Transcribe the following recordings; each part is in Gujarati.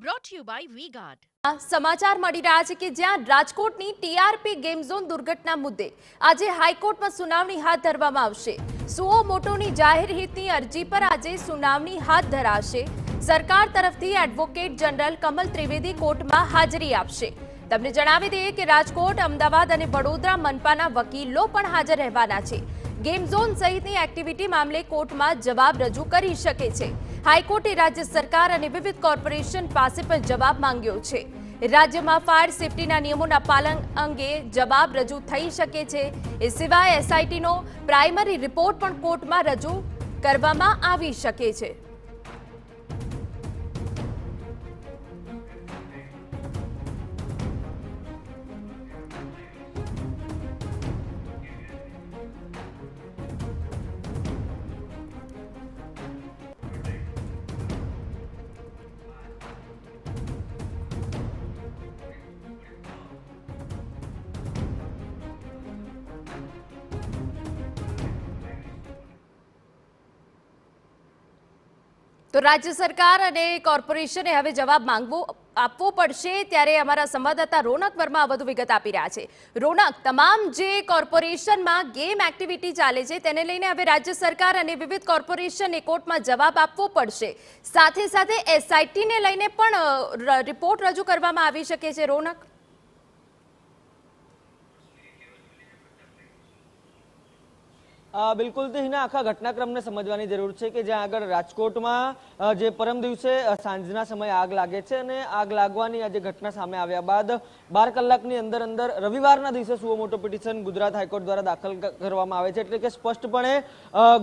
brought to you by V-Guard. સમાચાર મળી રહ્યા છે કે જ્યાં રાજકોટની ટીઆરપી ગેમ ઝોન દુર્ઘટના મુદ્દે આજે હાઈકોર્ટમાં સુનાવણી હાથ ધરવામાં આવશે। સુઓ મોટોની જાહેર હિતની અરજી પર આજે સુનાવણી હાથ ધરાશે। સરકાર તરફથી એડવોકેટ જનરલ કમલ ત્રિવેદી કોર્ટમાં હાજરી આપશે। તમને જણાવી દઈએ કે રાજકોટ, અમદાવાદ અને વડોદરા મનપાના વકીલો પણ હાજર રહેવાના છે। गेम जोन सहितनी एक्टिविटी मामले कोर्ट में जवाब रजू करी शके छे। हाईकोर्टे राज्य सरकार और विविध कॉर्पोरेशन पासे पर जवाब मांग्यो छे। राज्य में फायर सेफ्टीना नियमों पालन अंगे जवाब रजू थई शके छे। ए सिवाय एसआईटी नो प्राइमरी रिपोर्ट पण कोर्ट में रजू करवामां आवी शके छे। तो राज्य सरकार और कॉर्पोरेशने हवे जवाब आपवो पड़शे। त्यारे अमारा संवाददाता रोनक वर्मा वधु विगत आपी रह्या छे। रोनक, तमाम जे कॉर्पोरेशन में गेम एक्टिविटी चाले छे तेने लईने हवे राज्य सरकार और विविध कॉर्पोरेशन कोर्ट में जवाब आपवो पड़शे। साथे साथे एसआईटी ने लईने पण रिपोर्ट रजू करवामां आवी शके छे। रोनक, बिल्कुल तो हिना आखा घटनाक्रम ने समझवानी जरूर है कि ज्यां आगळ राजकोटमां जे परम दिवसे सांजना समय आग लागे छे अने आग लागवानी आज घटना सामे आव्या बाद 12 कलाकनी अंदर अंदर रविवारना दिवसे suo motu petition Gujarat high court द्वारा दाखल करवामां आवे छे। एटले के स्पष्टपणे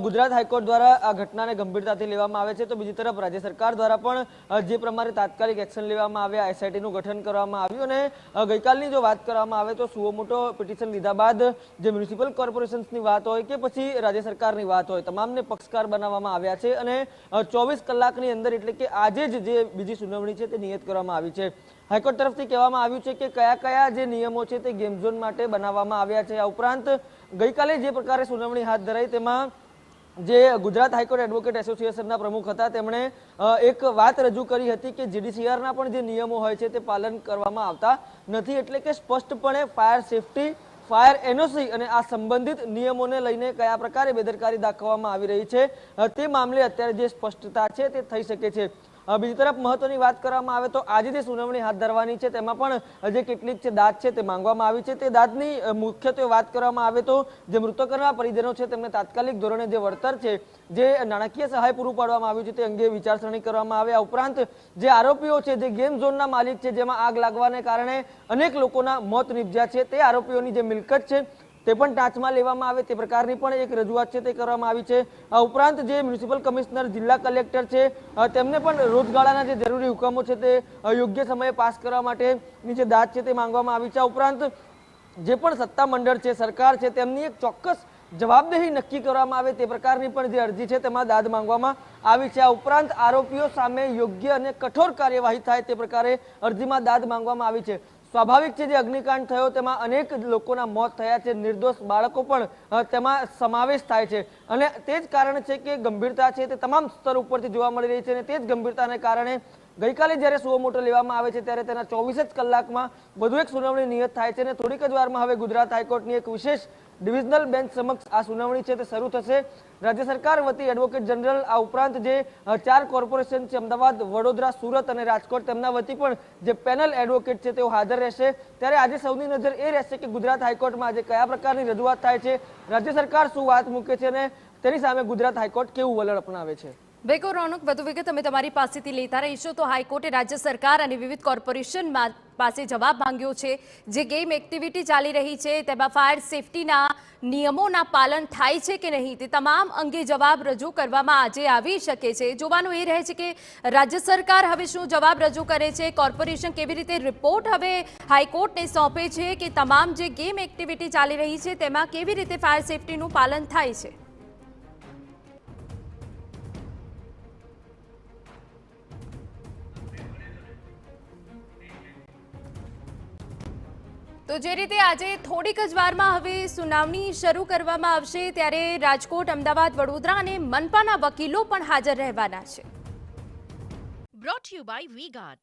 गुजरात हाईकोर्ट द्वारा आ घटनाने गंभीरताथी लेवामां आवे छे। तो बीजी तरफ राज्य सरकार द्वारा पण जे प्रमाणे तात्कालिक एक्शन लेवामां आव्या, एसआईटीनुं गठन करवामां आव्युं अने गईकालनी जो वात करवामां आवे तो सुओ मोटो पिटिशन लीधा बाद जे म्युनिसिपल कॉर्पोरेशन्सनी वात होय के राज्य सरकारनी वात होय तमामने पक्षकार बनाववामां आव्या छे अने 24 कलाकनी अंदर एटले के आजे ज जे बीजी सुनावणी छे ते नियत करवामां आवी छे। हाईकोर्ट तरफथी कहेवामां आव्युं छे के कया कया जे नियमो छे ते गेम झोन माटे बनाववामां आव्या छे। आ उपरांत गईकाले जे प्रकारे सुनावणी हाथ धराई तेमां जे गुजरात हाईकोर्ट एडवोकेट एसोसिएशनना प्रमुख हता तेमणे एक वात रजू करी हती के जीडीसीआरना पण जे नियमो होय छे ते पालन करवामां आवता नथी। एटले के स्पष्टपणे फायर सेफ्टी, फायर एनओसी અને આ સંબંધિત નિયમોને લઈને કયા પ્રકારે બેદરકારી દાખવવામાં આવી રહી છે તે મામલે અત્યારે જે સ્પષ્ટતા છે તે થઈ શકે છે। બીજી તરફ મહત્વની વાત કરવામાં આવે તો આજે જે સુનાવણી હાથ ધરવાની છે તેમાં પણ જે કેટલીક છે દાદ છે તે માંગવામાં આવી છે। તે દાદની મુખ્યત્વે વાત કરવામાં આવે તો જે મૃતકોના પરિજનો છે તેમને તાત્કાલિક ધોરણે જે વળતર છે, જે નાણાકીય સહાય પૂરું પાડવામાં આવ્યું છે તે અંગે વિચારસરણી કરવામાં આવે। આ ઉપરાંત જે આરોપીઓ છે, જે ગેમ ઝોનના માલિક છે, જેમાં આગ લાગવાને કારણે અનેક લોકોના મોત નીપજ્યા છે, તે આરોપીઓની જે મિલકત છે તે પણ ટાંચમાં લેવામાં આવે તે પ્રકારની પણ એક રજૂઆત છે તે કરવામાં આવી છે। આ ઉપરાંત જે મ્યુનિસિપલ કમિશનર, જિલ્લા કલેક્ટર છે તેમને પણ રોજગાળાના જે જરૂરી હુકમો છે તે યોગ્ય સમયે પાસ કરવા માટેની જે દાદ છે તે માંગવામાં આવી છે। આ ઉપરાંત જે પણ સત્તા મંડળ છે, સરકાર છે, તેમની એક ચોક્કસ જવાબદેહી નક્કી કરવામાં આવે તે પ્રકારની પણ જે અરજી છે તેમાં દાદ માંગવામાં આવી છે। આ ઉપરાંત આરોપીઓ સામે યોગ્ય અને કઠોર કાર્યવાહી થાય તે પ્રકારે અરજીમાં દાદ માંગવામાં આવી છે। स्वाभाविक है, अग्निकांड थयो तेमां अनेक लोकोना मौत थया छे, निर्दोष बाळको पण तेमां समावेश थाय छे अने तेज कारण छे के गंभीरता छे ते तमाम स्तर उपरथी जोवा मळी रही छे अने तेज गंभीरताने कारणे गईकाले ज्यारे सुओ मोटो लेवामां आवे छे त्यारे तेना 24 ज कलाकमां વધુ એક સુનાવણી નિયત થાય છે અને થોડીક જ વારમાં હવે ગુજરાત હાઈકોર્ટની એક વિશેષ ડિવિઝનલ બેન્ચ સમક્ષ આ સુનાવણી છે તે શરૂ થશે। રાજ્ય સરકાર વતી એડવોકેટ જનરલ, આ ઉપરાંત જે 4 કોર્પોરેશન છે, અમદાવાદ, વડોદરા, સુરત અને રાજકોટ, તેમના વતી પણ જે પેનલ એડવોકેટ છે તેઓ હાજર રહેશે। ત્યારે આજે સૌની નજર એ રહેશે કે ગુજરાત હાઈકોર્ટમાં આજે કયા પ્રકારની રજૂઆત થાય છે, રાજ્ય સરકાર શું વાત મૂકે છે અને તેની સામે ગુજરાત હાઈકોર્ટ કેવું વલણ અપનાવે છે। બેકો રોનક, વધુ વિગત અમે તમારી પાસેથી લેતા રહીશું। તો હાઈકોર્ટે રાજ્ય સરકાર અને વિવિધ કોર્પોરેશન પાસે જવાબ માંગ્યો છે। જે ગેમ એક્ટિવિટી ચાલી રહી છે તેમાં ફાયર સેફટીના નિયમોના પાલન થાય છે કે નહીં તે તમામ અંગે જવાબ રજૂ કરવામાં આજે આવી શકે છે। જોવાનું એ રહે છે કે રાજ્ય સરકાર હવે શું જવાબ રજૂ કરે છે, કોર્પોરેશન કેવી રીતે રિપોર્ટ હવે હાઈકોર્ટને સોંપે છે કે તમામ જે ગેમ એક્ટિવિટી ચાલી રહી છે તેમાં કેવી રીતે ફાયર સેફટીનું પાલન થાય છે। તો જે રીતે આજે થોડીક જ વારમાં હવે સુનાવણી શરૂ કરવામાં આવશે ત્યારે રાજકોટ, અમદાવાદ, વડોદરા અને મનપાના વકીલો પણ હાજર રહેવાના છે। Brought to you by V-Guard.